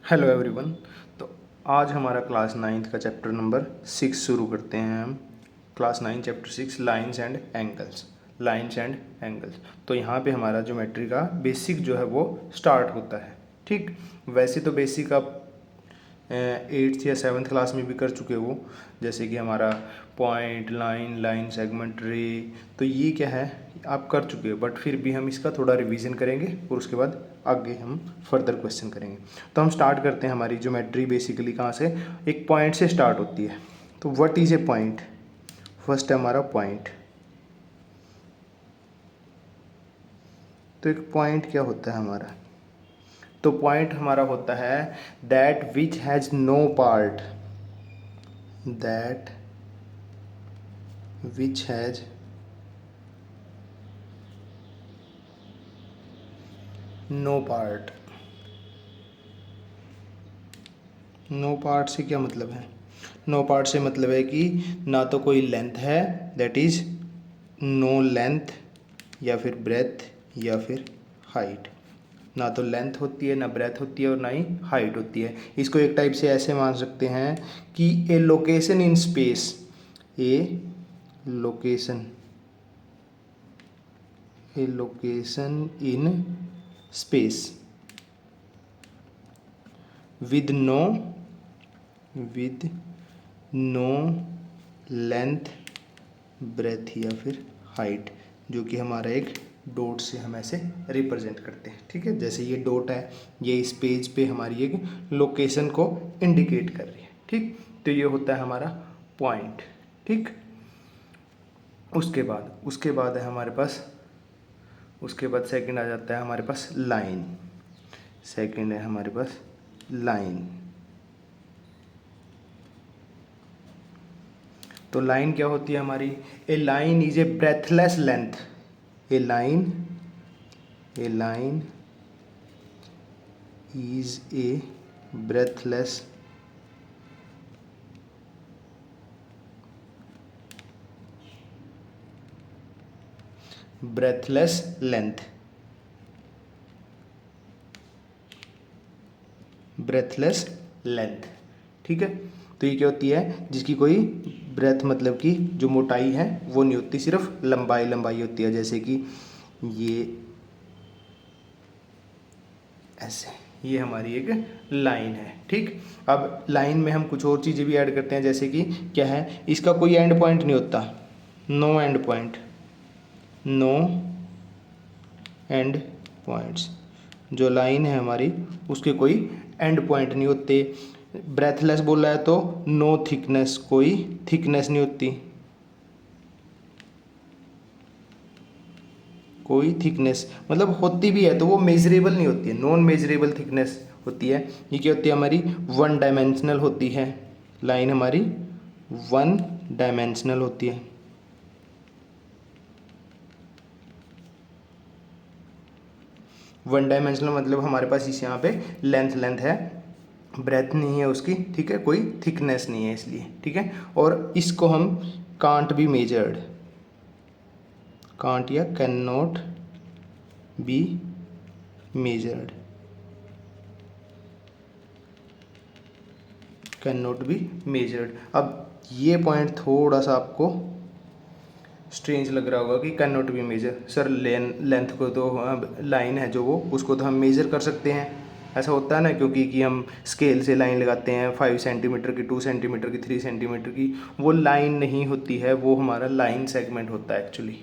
Hello everyone. तो आज हमारा क्लास नाइन्थ का चैप्टर नंबर 6 शुरू करते हैं हम। Class 9 chapter 6 lines and angles. Lines and angles, तो यहाँ पे हमारा ज्योमेट्री का बेसिक जो है वो स्टार्ट होता है। ठीक, वैसे तो बेसिक आप 8th या 7th क्लास में भी कर चुके हो, जैसे कि हमारा पॉइंट, लाइन, लाइन सेगमेंट, रे, तो ये क्या है आप कर चुके हो, बट फिर भी हम इसका थोड़ा रिवीजन करेंगे और उसके बाद आगे हम फर्दर क्वेश्चन करेंगे। तो हम स्टार्ट करते हैं। हमारी ज्योमेट्री बेसिकली कहाँ से, एक पॉइंट से स्टार्ट होती है। तो what is a point? First है हमारा पॉइंट। तो एक पॉइंट क्या होता है हमारा? तो पॉइंट हमारा होता है that which has no part, that which has no part. No part से क्या मतलब है? नो पार्ट से मतलब है कि ना तो कोई लेंथ है, दैट इज नो लेंथ, या फिर ब्रेथ, या फिर हाइट। ना तो लेंथ होती है, ना ब्रेथ होती है, और ना ही हाइट होती है। इसको एक टाइप से ऐसे मान सकते हैं कि A location in space, A location, A location in space with no, with no length, breadth या फिर हाइट, जो कि हमारा एक डॉट से हम ऐसे रिप्रेजेंट करते हैं। ठीक है, जैसे ये डॉट है, ये इस पेज पे हमारी एक लोकेशन को इंडिकेट कर रही है। ठीक, तो ये होता है हमारा पॉइंट। ठीक, उसके बाद है हमारे पास, उसके बाद सेकंड आ जाता है हमारे पास लाइन। सेकंड है हमारे पास लाइन। तो लाइन क्या होती है हमारी? A line is A breadthless length. A line, A line is A breadthless breadthless length, breadthless length. ठीक है, तो ये क्या होती है? जिसकी कोई ब्रेथ मतलब कि जो मोटाई है वो नहीं होती, सिर्फ लंबाई लंबाई होती है। जैसे कि ये ऐसे, ये हमारी एक लाइन है। ठीक, अब लाइन में हम कुछ और चीज़ें भी ऐड करते हैं, जैसे कि क्या है, इसका कोई एंड पॉइंट नहीं होता, no end point, no end points. जो लाइन है हमारी उसके कोई एंड पॉइंट नहीं होते। ब्रेथलेस बोला है तो नो थिकनेस, कोई थिकनेस नहीं होती, कोई थिकनेस मतलब होती भी है तो वो मेजरेबल नहीं होती है, नॉन मेजरेबल थिकनेस होती है। ये क्या होती है हमारी? वन डायमेंशनल होती है। लाइन हमारी वन डायमेंशनल होती है। वन डायमेंशनल मतलब हमारे पास इस यहाँ पे लेंथ लेंथ है, ब्रेथ नहीं है उसकी। ठीक है, कोई थिकनेस नहीं है इसलिए। ठीक है, और इसको हम कांट बी मेजर्ड, कांट या can not be measured, can not be measured. अब ये पॉइंट थोड़ा सा आपको स्ट्रेंज लग रहा होगा कि can not be measure. Sir length को तो लाइन है जो वो, उसको तो हम मेज़र कर सकते हैं, ऐसा होता है ना, क्योंकि कि हम स्केल से लाइन लगाते हैं 5 सेंटीमीटर की, 2 सेंटीमीटर की, 3 सेंटीमीटर की। वो लाइन नहीं होती है, वो हमारा लाइन सेगमेंट होता है एक्चुअली।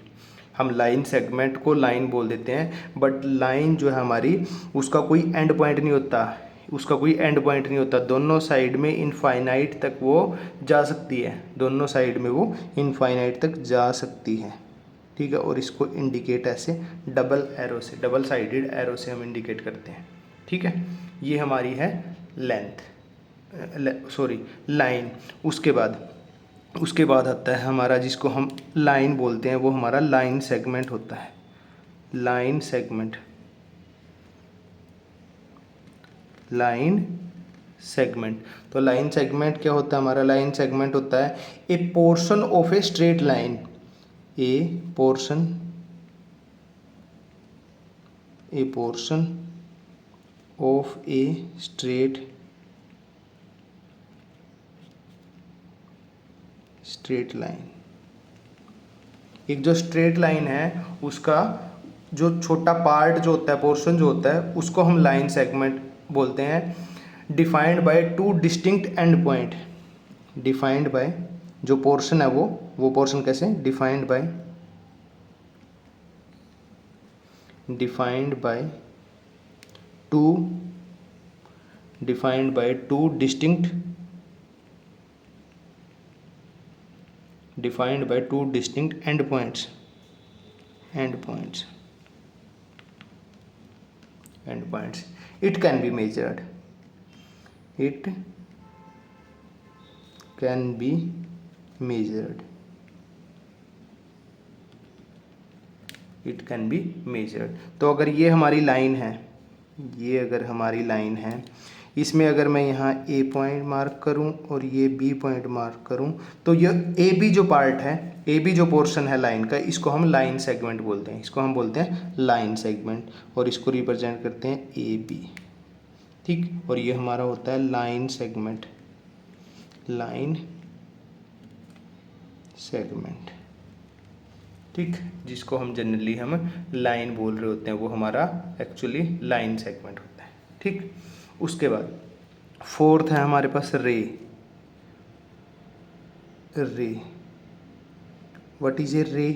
हम लाइन सेगमेंट को लाइन बोल देते हैं, बट लाइन जो है हमारी उसका कोई एंड पॉइंट नहीं होता, उसका कोई एंड पॉइंट नहीं होता। दोनों साइड में इनफाइनाइट तक वो जा सकती है, दोनों साइड में वो इनफाइनाइट तक जा सकती है। ठीक है, और इसको इंडिकेट ऐसे डबल एरो से, डबल साइडेड एरो से हम इंडिकेट करते हैं। ठीक है, ये हमारी है लेंथ, सॉरी लाइन। उसके बाद आता है हमारा, जिसको हम लाइन बोलते हैं, वो हमारा लाइन सेगमेंट होता है। Line segment, line segment. तो लाइन सेगमेंट क्या होता है हमारा? लाइन सेगमेंट होता है ए portion of a straight line, A portion, A portion of a straight line. एक जो स्ट्रेट लाइन है उसका जो छोटा पार्ट जो होता है, पोर्शन जो होता है, उसको हम लाइन सेगमेंट बोलते हैं। Defined by two distinct and point. Defined by जो पोर्शन है वो पोर्शन कैसे defined by two distinct and points it can be measured तो अगर ये हमारी लाइन है, इसमें अगर मैं यहाँ ए पॉइंट मार्क करूँ और ये बी पॉइंट मार्क करूँ, तो ये ए बी जो पार्ट है, ए बी जो पोर्शन है लाइन का, इसको हम लाइन सेगमेंट बोलते हैं। इसको हम बोलते हैं लाइन सेगमेंट और इसको रिप्रेजेंट करते हैं ए बी। ठीक, और ये हमारा होता है लाइन सेगमेंट। ठीक, जिसको हम जनरली लाइन बोल रहे होते हैं, वो हमारा एक्चुअली लाइन सेगमेंट होता है। ठीक, उसके बाद फोर्थ है हमारे पास रे। What is a ray?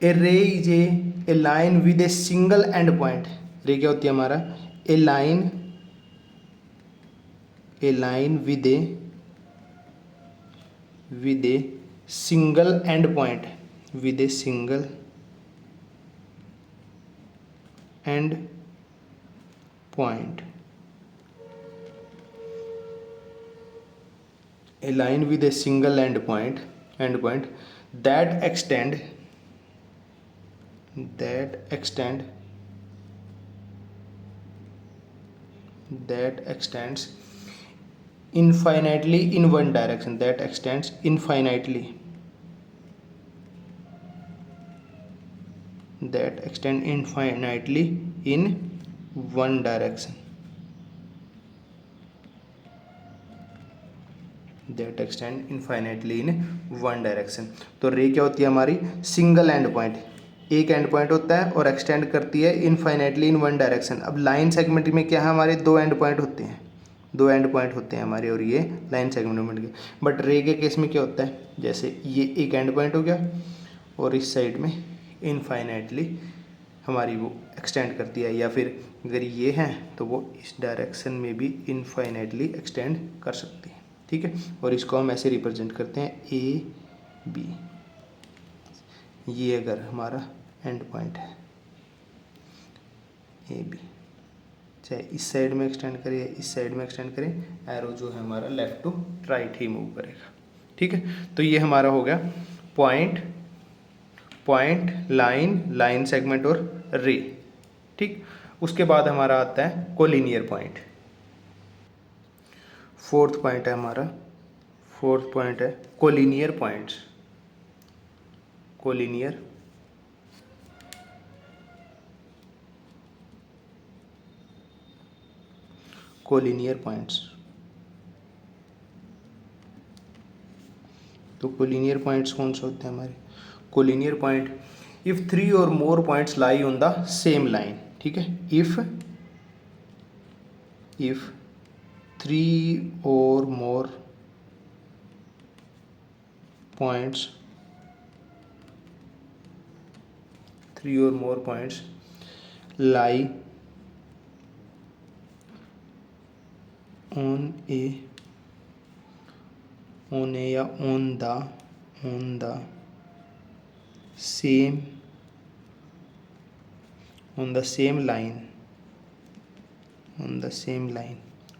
A ray is A line with A single end point. Ray क्या होती है हमारा? A line with A single end point, a line with a single end point that extends infinitely in one direction, तो रे क्या होती है हमारी? सिंगल एंड पॉइंट, एक एंड पॉइंट होता है और एक्सटेंड करती है इनफाइनाइटली इन वन डायरेक्शन। अब लाइन सेगमेंट में क्या है, हमारे दो एंड पॉइंट होते हैं हमारे, और ये लाइन सेगमेंट के। बट रे के केस में क्या होता है, जैसे ये एक एंड पॉइंट हो गया और इस साइड में इनफाइनाइटली हमारी वो एक्सटेंड करती है, या फिर अगर ये हैं तो वो इस डायरेक्शन में भी इनफाइनाइटली एक्सटेंड कर सकती है। ठीक है, और इसको हम ऐसे रिप्रेजेंट करते हैं ए बी। ये अगर हमारा एंड पॉइंट है ए बी, चाहे इस साइड में एक्सटेंड करें या इस साइड में एक्सटेंड करें, एरो जो है हमारा लेफ्ट टू राइट ही मूव करेगा। ठीक है, तो ये हमारा हो गया पॉइंट, लाइन सेगमेंट और रे। ठीक, उसके बाद हमारा आता है कोलिनियर पॉइंट। फोर्थ पॉइंट है कोलिनियर पॉइंट्स। Collinear points. तो कोलिनियर पॉइंट्स कौन से होते हैं हमारे? Collinear point, if 3 or more points lie on the same line। ठीक है, if 3 or more points lie on a या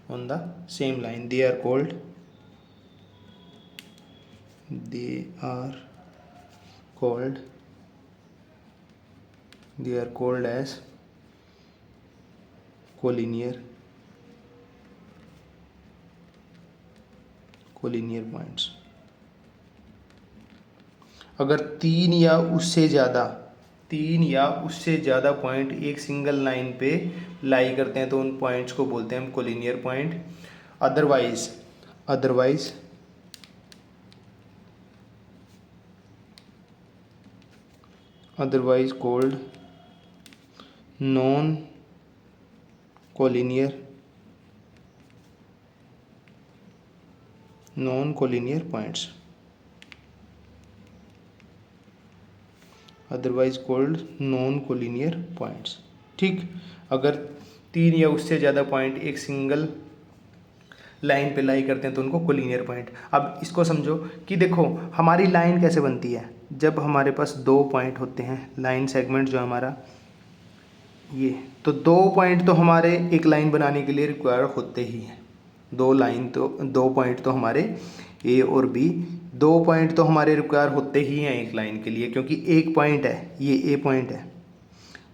on the same line, they are called as collinear points. अगर 3 या उससे ज़्यादा 3 या उससे ज़्यादा पॉइंट एक सिंगल लाइन पे लाई करते हैं तो उन पॉइंट्स को बोलते हैं हम collinear point. Otherwise otherwise otherwise called non collinear points, otherwise called non collinear points. ठीक, अगर 3 या उससे ज़्यादा पॉइंट एक सिंगल लाइन पे लाई करते हैं तो उनको कोलिनियर पॉइंट। अब इसको समझो कि देखो हमारी लाइन कैसे बनती है। जब हमारे पास 2 पॉइंट होते हैं, लाइन सेगमेंट जो हमारा ये, तो 2 पॉइंट तो हमारे एक लाइन बनाने के लिए रिक्वायर होते ही हैं। 2 पॉइंट तो हमारे ए और बी, 2 पॉइंट तो हमारे रिक्वायर होते ही हैं एक लाइन के लिए, क्योंकि एक पॉइंट है, ये ए पॉइंट है,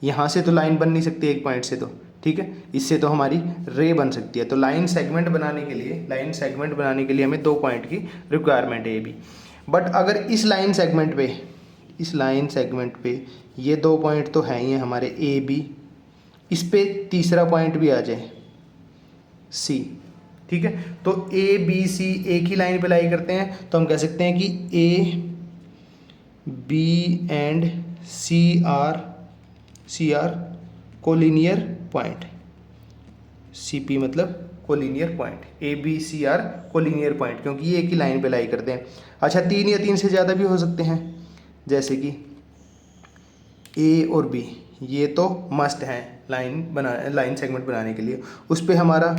यहाँ से तो लाइन बन नहीं सकती एक पॉइंट से, तो ठीक है, इससे तो हमारी रे बन सकती है। तो लाइन सेगमेंट बनाने के लिए हमें 2 पॉइंट की रिक्वायरमेंट है ए बी। बट अगर इस लाइन सेगमेंट पे ये 2 पॉइंट तो हैं ही हैं हमारे ए बी, इस पे तीसरा पॉइंट भी आ जाए सी, ठीक है, तो ए बी सी एक ही लाइन पे लाई करते हैं तो हम कह सकते हैं कि A B and C are collinear point. C P मतलब collinear point, A B C are collinear point, क्योंकि ये एक ही लाइन पे लाई करते हैं। अच्छा, 3 या 3 से ज़्यादा भी हो सकते हैं, जैसे कि ए और बी, ये तो मस्ट है लाइन सेगमेंट बनाने के लिए। उस पर हमारा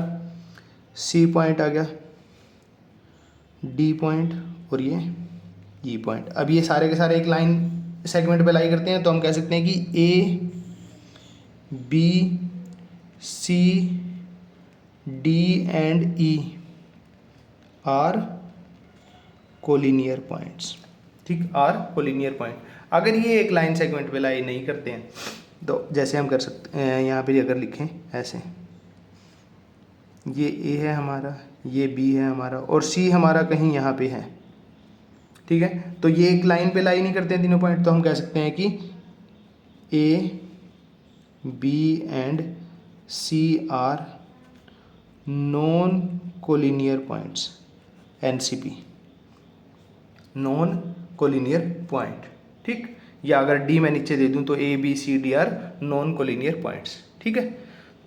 सी पॉइंट आ गया, डी पॉइंट और ये ई पॉइंट। अब ये सारे के सारे एक लाइन सेगमेंट पे लाई करते हैं तो हम कह सकते हैं कि A B C D and E are collinear points. ठीक, आर कोलिनियर पॉइंट। अगर ये एक लाइन सेगमेंट पे लाई नहीं करते हैं तो जैसे हम कर सकते हैं, यहाँ पे अगर लिखें ऐसे, ये ए है हमारा, ये बी है हमारा और सी हमारा कहीं यहाँ पे है, ठीक है, तो ये एक लाइन पे लाई नहीं करते हैं तीनों पॉइंट, तो हम कह सकते हैं कि A B and C are non collinear points, NCP, non collinear point. ठीक, या अगर डी मैं नीचे दे दूं तो A B C D are non collinear points. ठीक है,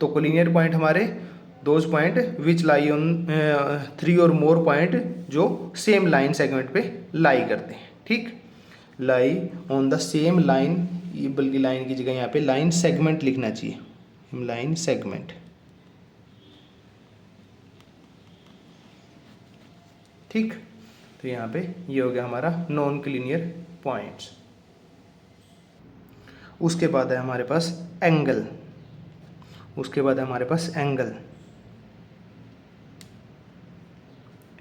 तो कोलिनियर पॉइंट हमारे those point which lie on 3 और मोर पॉइंट जो सेम लाइन सेगमेंट पे लाई करते हैं। ठीक, lie on the same line, बल्कि लाइन की जगह यहाँ पे लाइन सेगमेंट लिखना चाहिए, लाइन सेगमेंट। ठीक, तो यहाँ पे ये हो गया हमारा नॉन कोलिनियर पॉइंट्स। उसके बाद है हमारे पास एंगल,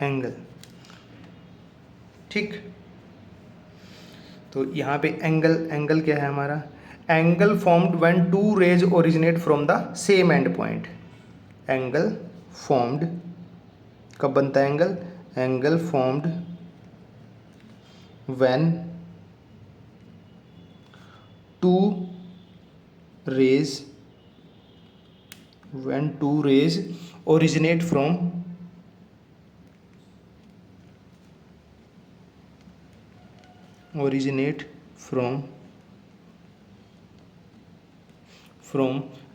एंगल। ठीक, तो यहाँ पे एंगल क्या है हमारा, angle formed when 2 rays originate from the same end point. Angle formed कब बनता है angle formed when 2 rays originate from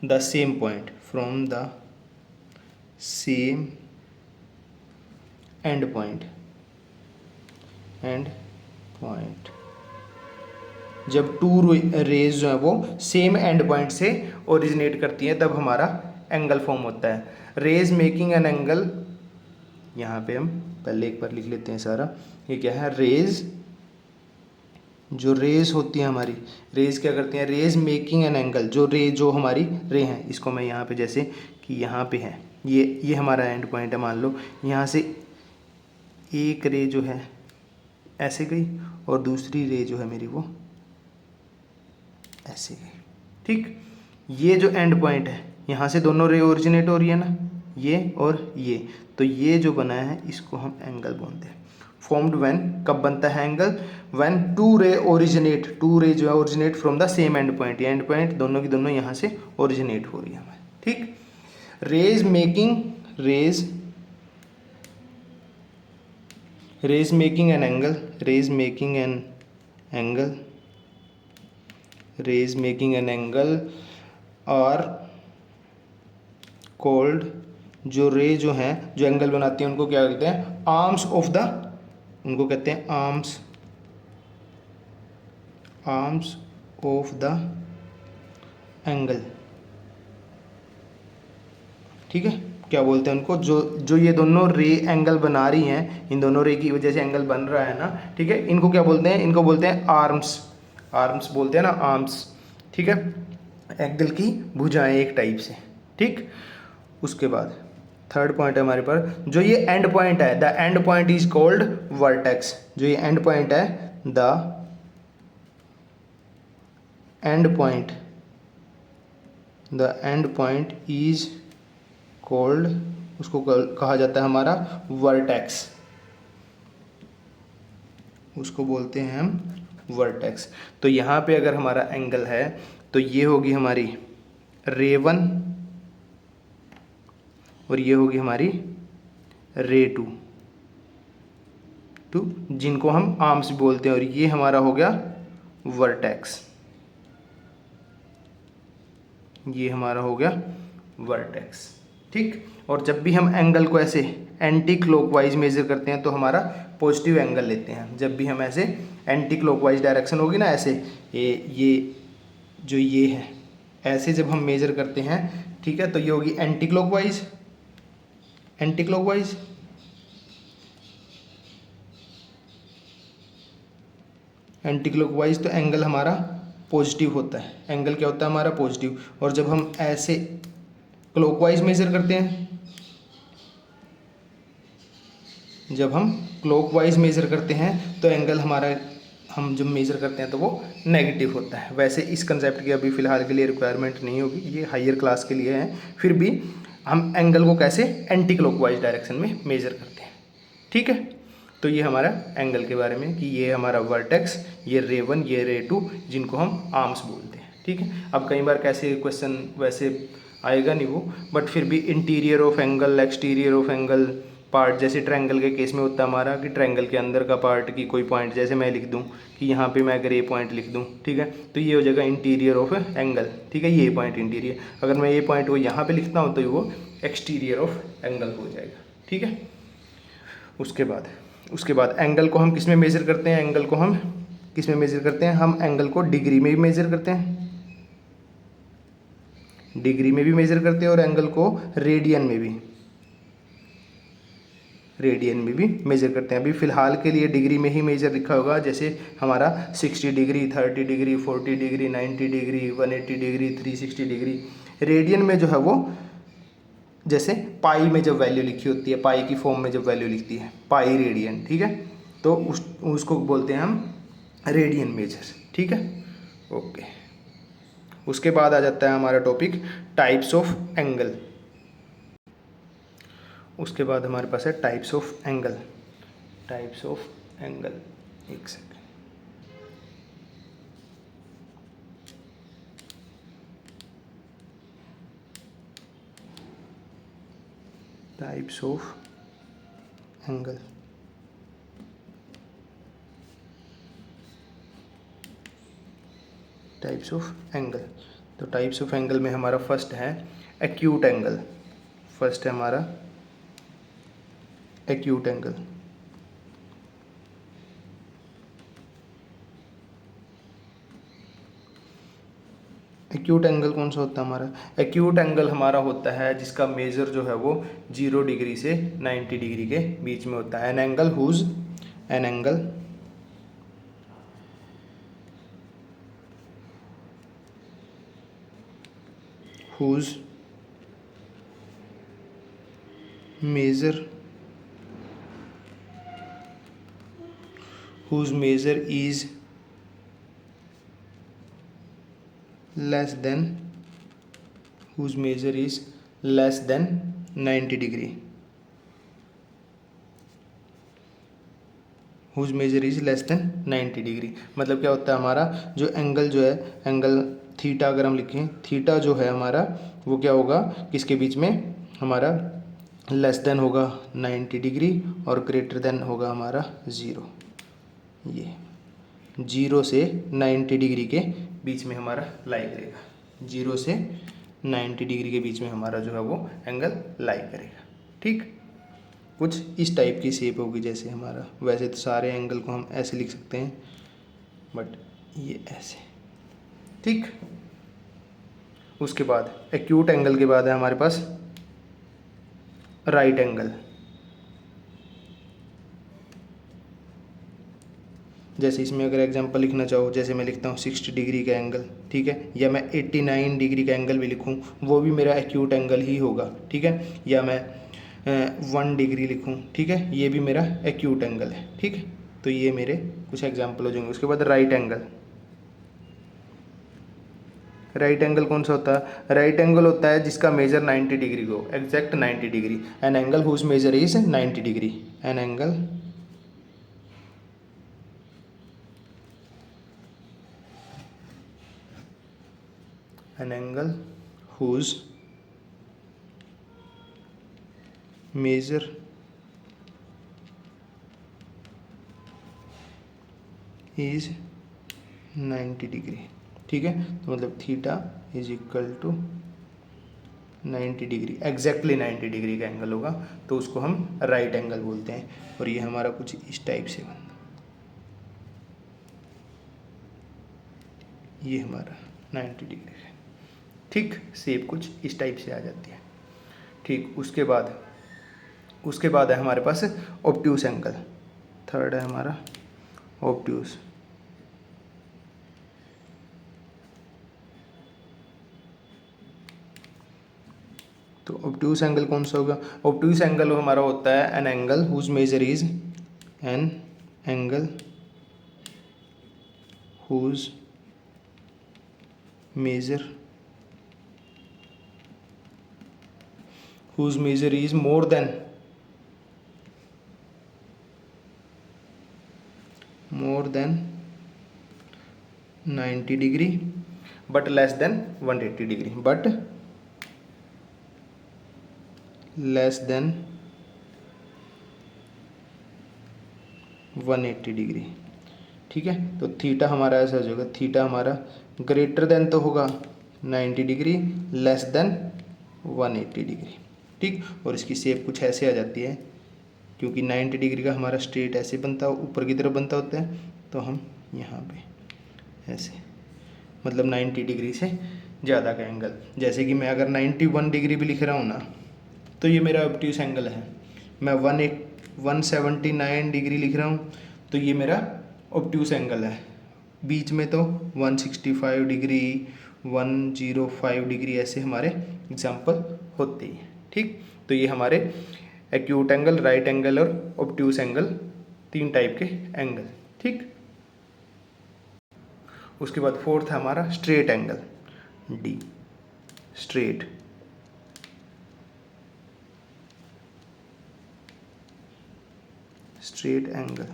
the same point, from the same end point। जब 2 रेज जो है वो सेम एंड पॉइंट से ओरिजिनेट करती हैं तब हमारा एंगल फॉर्म होता है। रेज मेकिंग एन एंगल, यहाँ पे हम पहले एक बार लिख लेते हैं सारा, ये क्या है, रेज, जो रेज होती है हमारी, रेज क्या करती हैं, रेज मेकिंग एन एंगल, जो हमारी रे हैं, इसको मैं यहाँ पे जैसे कि यहाँ पे है, ये हमारा एंड पॉइंट है, मान लो यहाँ से एक रे जो है ऐसे गई और दूसरी रे जो है मेरी वो ऐसे गई। ठीक, ये जो एंड पॉइंट है यहाँ से दोनों रे ओरिजिनेट हो रही है ना, ये और ये, तो ये जो बना है इसको हम एंगल बोलते हैं। फॉर्म्ड व्हेन, कब बनता है एंगल, व्हेन टू रे ओरिजिनेट, टू रे जो है originate from the same end point, ये एंड पॉइंट दोनों की दोनों यहाँ से ओरिजिनेट हो रही है हमारी, ठीक। Rays making an angle, rays making an angle और कॉल्ड, जो रे जो हैं जो एंगल बनाती हैं उनको क्या कहते हैं, आर्म्स ऑफ द, उनको कहते हैं आर्म्स ऑफ द एंगल, ठीक है। क्या बोलते हैं उनको, जो ये दोनों रे एंगल बना रही हैं, इन दोनों रे की वजह से एंगल बन रहा है ना, ठीक है। इनको क्या बोलते हैं, इनको बोलते हैं आर्म्स बोलते हैं ना, आर्म्स, ठीक है। एंगल की भुजाएं एक टाइप से, ठीक। उसके बाद थर्ड पॉइंट है हमारे पास, जो ये एंड पॉइंट है, the end point is called vertex, जो ये एंड पॉइंट है, the end point is called, उसको कहा जाता है हमारा वर्टेक्स, उसको बोलते हैं हम वर्टेक्स। तो यहाँ पे अगर हमारा एंगल है तो ये होगी हमारी रे 1 और ये होगी हमारी रे 2, जिनको हम आर्म्स बोलते हैं, और ये हमारा हो गया वर्टेक्स, ये हमारा हो गया वर्टेक्स, ठीक। और जब भी हम एंगल को ऐसे एंटी क्लॉकवाइज मेजर करते हैं तो हमारा पॉजिटिव एंगल लेते हैं। जब भी हम ऐसे एंटी क्लॉकवाइज डायरेक्शन होगी ना, ऐसे ये जो ये है, ऐसे जब हम मेजर करते हैं, ठीक है, तो ये होगी एंटी क्लॉकवाइज, तो एंगल हमारा पॉजिटिव होता है, एंगल क्या होता है हमारा पॉजिटिव। और जब हम ऐसे क्लॉकवाइज मेजर करते हैं, तो एंगल हमारा, हम जब मेजर करते हैं तो वो नेगेटिव होता है। वैसे इस कंसेप्ट की अभी फ़िलहाल के लिए रिक्वायरमेंट नहीं होगी, ये हायर क्लास के लिए है। फिर भी हम एंगल को कैसे एंटी क्लॉकवाइज डायरेक्शन में मेजर करते हैं, ठीक है। तो ये हमारा एंगल के बारे में कि ये हमारा वर्टेक्स, ये रे 1, ये रे 2, जिनको हम आर्म्स बोलते हैं, ठीक है। अब कई बार कैसे क्वेश्चन वैसे आएगा नहीं वो, बट फिर भी interior of angle, exterior of angle part, जैसे ट्रायंगल के केस में होता है हमारा कि ट्रायंगल के अंदर का पार्ट की कोई पॉइंट, जैसे मैं लिख दूं कि यहाँ पे मैं अगर ये पॉइंट लिख दूं, ठीक है, तो ये हो जाएगा इंटीरियर ऑफ एंगल, ठीक है, ये पॉइंट इंटीरियर। अगर मैं ये पॉइंट को यहाँ पे लिखता हूँ तो वो एक्सटीरियर ऑफ एंगल हो जाएगा, ठीक है। उसके बाद एंगल को हम किस में मेज़र करते हैं, हम एंगल को डिग्री में भी मेज़र करते हैं, और एंगल को रेडियन में भी मेज़र करते हैं। अभी फ़िलहाल के लिए डिग्री में ही मेजर लिखा होगा, जैसे हमारा 60 degree, 30 degree, 40 degree, 90 degree, 180 degree, 360 degree. Radian में जो है वो जैसे पाई में जब वैल्यू लिखी होती है, पाई की फॉर्म में जब वैल्यू लिखती है, पाई रेडियन, ठीक है, तो उसको बोलते हैं हम रेडियन मेजर, ठीक है, ओके। उसके बाद आ जाता है हमारा टॉपिक टाइप्स ऑफ एंगल। उसके बाद हमारे पास है टाइप्स ऑफ एंगल, एक सेकेंड। टाइप्स ऑफ एंगल, तो टाइप्स ऑफ एंगल में हमारा फर्स्ट है acute angle, acute angle. Acute angle कौन सा होता है हमारा, एक्यूट एंगल हमारा होता है जिसका मेजर जो है वो 0 डिग्री से 90 डिग्री के बीच में होता है। An angle whose measure is less than 90 degree, whose measure is less than 90 degree. मतलब क्या होता है हमारा जो एंगल जो है, एंगल थीटा अगर हम लिखें, थीटा जो है हमारा वो क्या होगा, किसके बीच में, हमारा लेस देन होगा 90 डिग्री और ग्रेटर देन होगा हमारा 0। ये 0 से 90 डिग्री के बीच में हमारा लाई करेगा, 0 से 90 डिग्री के बीच में हमारा जो है वो एंगल लाई करेगा। ठीक, कुछ इस टाइप की शेप होगी जैसे हमारा, वैसे तो सारे एंगल को हम ऐसे लिख सकते हैं बट ये ऐसे। ठीक, उसके बाद एक्यूट एंगल के बाद है हमारे पास राइट एंगल। जैसे इसमें अगर एग्जांपल लिखना चाहो, जैसे मैं लिखता हूँ 60 डिग्री का एंगल, ठीक है, या मैं 89 डिग्री का एंगल भी लिखूँ वो भी मेरा एक्यूट एंगल ही होगा। ठीक है, या मैं 1 डिग्री लिखूँ, ठीक है, ये भी मेरा एक्यूट एंगल है। ठीक है, तो ये मेरे कुछ एग्जाम्पल हो जाएंगे। उसके बाद राइट एंगल। राइट एंगल कौन सा होता है? राइट एंगल होता है जिसका मेजर 90 डिग्री हो, exact 90 degree. An angle whose measure is 90 degree. An angle whose measure is 90 degree. ठीक है, तो मतलब theta is equal to 90 degree, exactly 90 degree का एंगल होगा तो उसको हम राइट एंगल बोलते हैं। और ये हमारा कुछ इस टाइप से बनता, ये हमारा 90 डिग्री है। ठीक, शेप कुछ इस टाइप से आ जाती है। ठीक, उसके बाद है हमारे पास ऑब्ट्यूस एंगल। थर्ड है हमारा ऑब्ट्यूस। तो ऑब्ट्यूस एंगल कौन सा होगा? ऑब्ट्यूस एंगल हमारा होता है an angle whose measure is, an angle whose measure is more than 90 degree but less than 180 degree, but less than 180 degree. ठीक है, तो थीटा हमारा ऐसा हो जाएगा, थीटा हमारा ग्रेटर देन तो होगा 90 डिग्री, लेस देन 180 डिग्री। ठीक, और इसकी शेप कुछ ऐसे आ जाती है, क्योंकि 90 डिग्री का हमारा स्ट्रेट ऐसे बनता है, ऊपर की तरफ बनता होता है, तो हम यहाँ पे ऐसे, मतलब 90 डिग्री से ज़्यादा का एंगल। जैसे कि मैं अगर 91 डिग्री भी लिख रहा हूँ ना, तो ये मेरा ऑब्ट्यूस एंगल है। मैं 179 डिग्री लिख रहा हूँ तो ये मेरा ऑब्ट्यूस एंगल है। बीच में तो 165 डिग्री, 105 डिग्री ऐसे हमारे एग्जाम्पल होते हैं। ठीक, तो ये हमारे एक्यूट एंगल, राइट एंगल और ऑब्ट्यूस एंगल, 3 टाइप के एंगल। ठीक, उसके बाद फोर्थ है हमारा straight angle, D, straight. Straight angle,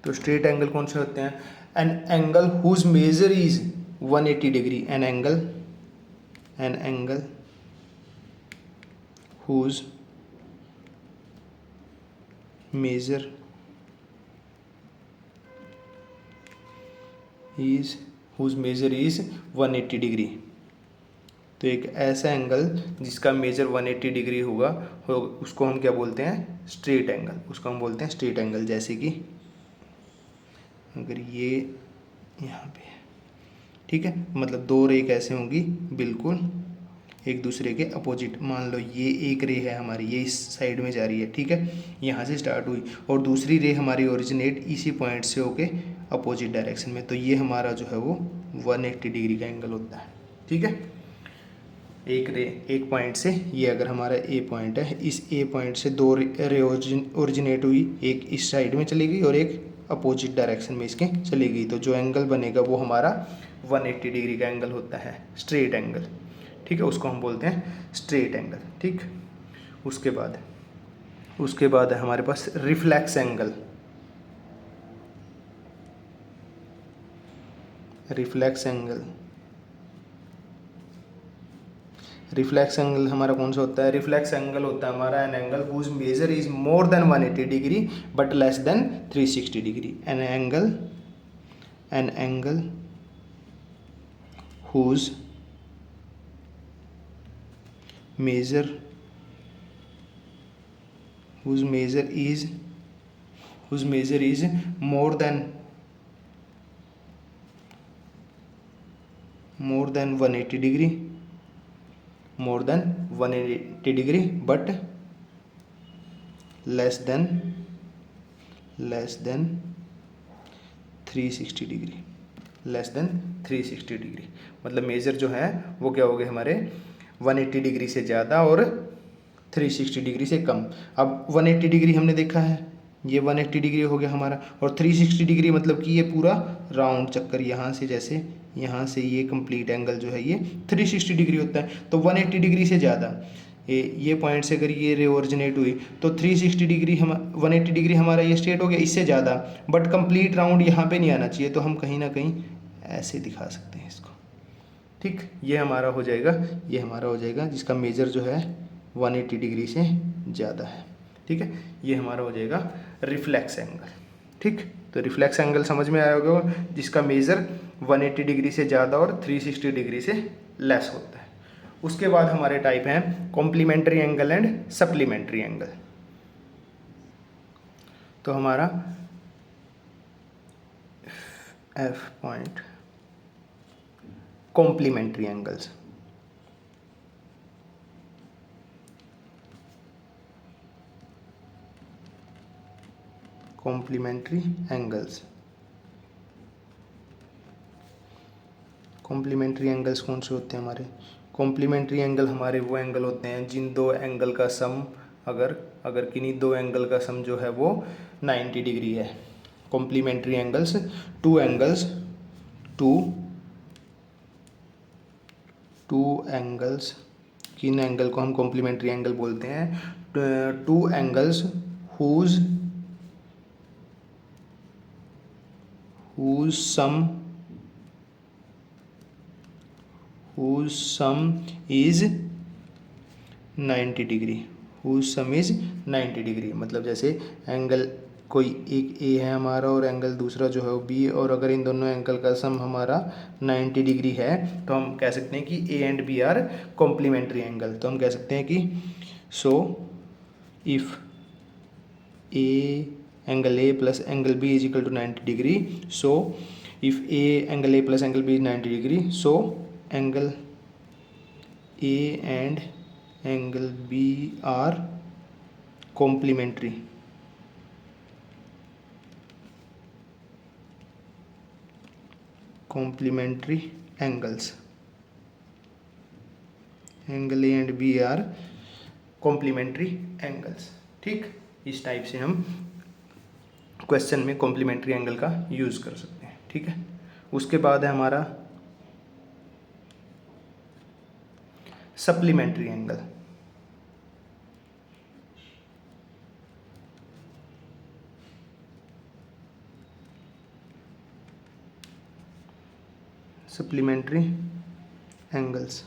तो स्ट्रेट एंगल कौन से होते हैं? An angle whose measure is 180 degree. An angle whose measure is 180 degree. तो एक ऐसा एंगल जिसका मेजर 180 डिग्री होगा उसको हम क्या बोलते हैं? Straight angle. उसको हम बोलते हैं स्ट्रेट एंगल। जैसे कि अगर ये यहाँ पे है, ठीक है, मतलब 2 रे कैसे होंगी, बिल्कुल एक दूसरे के अपोजिट। मान लो ये एक रे है हमारी, ये इस साइड में जा रही है, ठीक है, यहाँ से स्टार्ट हुई, और दूसरी रे हमारी ओरिजिनेट इसी पॉइंट से होके अपोजिट डायरेक्शन में, तो ये हमारा जो है वो 180 डिग्री का एंगल होता है। ठीक है, एक रे एक पॉइंट से, ये अगर हमारा ए पॉइंट है, इस ए पॉइंट से 2 रे ओरिजिनेट हुई, एक इस साइड में चली गई और एक अपोजिट डायरेक्शन में इसके चली गई, तो जो एंगल बनेगा वो हमारा 180 डिग्री का एंगल होता है, स्ट्रेट एंगल। ठीक है, उसको हम बोलते हैं स्ट्रेट एंगल। ठीक, उसके बाद उसके बाद है हमारे पास reflex angle. Reflex angle, reflex angle हमारा कौन सा होता है? रिफ्लेक्स एंगल होता है हमारा an angle whose measure is more than 180 degree but less than 360 degree. An angle whose measure is more than 180 degree, but less than 360 degree, मतलब measure जो है वो क्या हो गए हमारे 180 डिग्री से ज़्यादा और 360 डिग्री से कम। अब 180 डिग्री हमने देखा है, ये 180 डिग्री हो गया हमारा, और 360 डिग्री मतलब कि ये पूरा राउंड चक्कर यहाँ से, जैसे यहाँ से ये कंप्लीट एंगल जो है ये 360 डिग्री होता है। तो 180 डिग्री से ज़्यादा ये पॉइंट से अगर ये रे ओरिजिनेट हुई तो 360 डिग्री 180 डिग्री हमारा ये स्ट्रेट हो गया, इससे ज़्यादा, बट कंप्लीट राउंड यहाँ पे नहीं आना चाहिए, तो हम कहीं ना कहीं ऐसे दिखा सकते हैं इसको। ठीक, ये हमारा हो जाएगा जिसका मेजर जो है 180 डिग्री से ज़्यादा है। ठीक है, ये हमारा हो जाएगा रिफ्लेक्स एंगल। ठीक, तो रिफ्लेक्स एंगल समझ में आया होगा, जिसका मेजर 180 डिग्री से ज़्यादा और 360 डिग्री से लेस होता है। उसके बाद हमारे टाइप हैं complementary angle and supplementary angle. तो हमारा F point complementary angles, complementary angles कौन से होते हैं हमारे? कॉम्प्लीमेंट्री एंगल हमारे वो एंगल होते हैं जिन दो एंगल का सम, अगर किन्हीं दो एंगल का सम जो है वो 90 डिग्री है। कॉम्प्लीमेंट्री एंगल्स, टू एंगल्स, किन एंगल को हम कॉम्प्लीमेंट्री एंगल बोलते हैं? Two angles whose sum is 90 degree, मतलब जैसे एंगल कोई एक ए है हमारा और एंगल दूसरा जो है वो बी, और अगर इन दोनों एंगल का सम हमारा 90 डिग्री है तो हम कह सकते हैं कि A and B are complementary angle. तो हम कह सकते हैं कि so if a angle A plus angle B is equal to 90 degree, so if a angle A plus angle B is 90 degree, so angle A and angle B are complementary. Angles, angle A and B are complementary angles. ठीक, इस type से हम question में complementary angle का use कर सकते हैं। ठीक है, उसके बाद है हमारा सप्लीमेंट्री एंगल। सप्लीमेंट्री एंगल्स,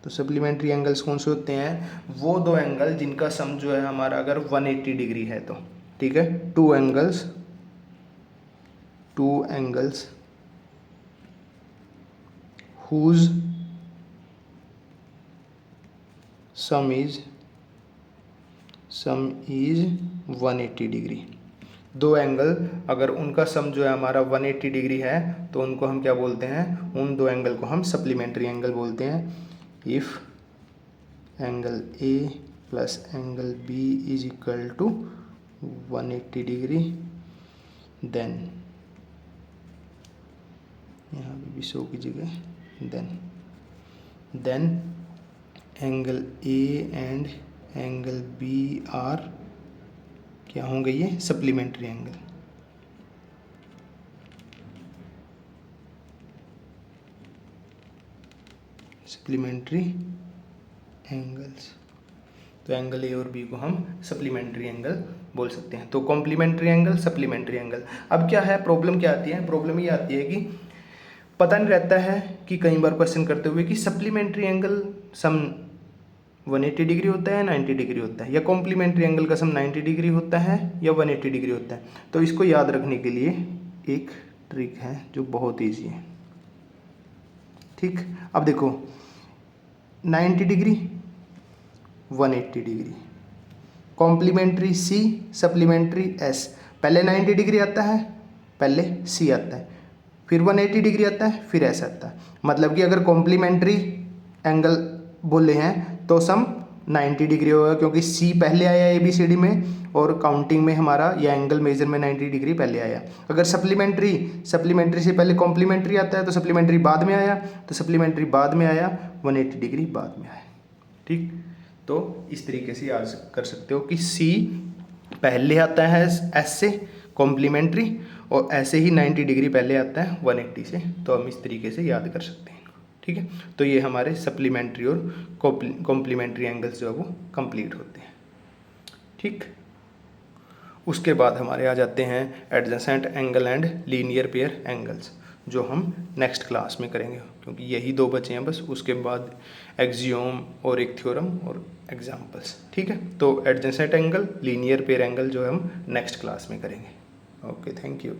तो सप्लीमेंट्री एंगल्स कौन से होते हैं? वो दो एंगल जिनका सम जो है हमारा अगर 180 डिग्री है तो। ठीक है, two angles whose sum is 180 degree. दो एंगल अगर उनका सम जो है हमारा 180 डिग्री है तो उनको हम क्या बोलते हैं? उन दो एंगल को हम सप्लीमेंट्री एंगल बोलते हैं। If angle A plus angle B is equal to 180 degree, then यहाँ पे भी शो की जगह then angle A and angle B are क्या होंगे? ये सप्लीमेंट्री एंगल। Supplementary angles. तो एंगल ए और बी को हम सप्लीमेंट्री एंगल बोल सकते हैं। तो कॉम्प्लीमेंट्री एंगल, सप्लीमेंट्री एंगल। अब क्या है प्रॉब्लम, क्या आती है प्रॉब्लम, ये आती है कि पता नहीं रहता है कि कई बार क्वेश्चन करते हुए कि सप्लीमेंट्री एंगल सम 180 डिग्री होता है, 90 डिग्री होता है, या कॉम्प्लीमेंट्री एंगल का सम 90 डिग्री होता है या 180 डिग्री होता है। तो इसको याद रखने के लिए एक ट्रिक है जो बहुत ईजी है। ठीक, अब देखो 90 डिग्री, 180 डिग्री, कॉम्प्लीमेंट्री सी, सप्लीमेंट्री एस। पहले 90 डिग्री आता है, पहले सी आता है, फिर 180 डिग्री आता है, फिर एस आता है। मतलब कि अगर कॉम्प्लीमेंट्री एंगल बोले हैं तो सम 90 डिग्री होगा, क्योंकि सी पहले आया ABCD में और काउंटिंग में हमारा यह एंगल मेजर में 90 डिग्री पहले आया। अगर सप्लीमेंट्री से पहले कॉम्प्लीमेंट्री आता है तो सप्लीमेंट्री बाद में आया, तो सप्लीमेंट्री बाद में आया, 180 डिग्री बाद में आया। ठीक, तो इस तरीके से याद कर सकते हो कि सी पहले आता है एस से कॉम्प्लीमेंट्री, और ऐसे ही 90 डिग्री पहले आता है 180 से। तो हम इस तरीके से याद कर सकते हैं। ठीक है, तो ये हमारे सप्लीमेंट्री और कॉम्प्लीमेंट्री एंगल्स जो है वो कंप्लीट होते हैं। ठीक, उसके बाद हमारे आ जाते हैं adjacent angle and linear pair angles, जो हम नेक्स्ट क्लास में करेंगे, क्योंकि यही 2 बचे हैं बस। उसके बाद एक्सियोम और एक थ्योरम और एग्जांपल्स। ठीक है, तो adjacent angle, linear pair angle जो है हम नेक्स्ट क्लास में करेंगे। Okay, thank you.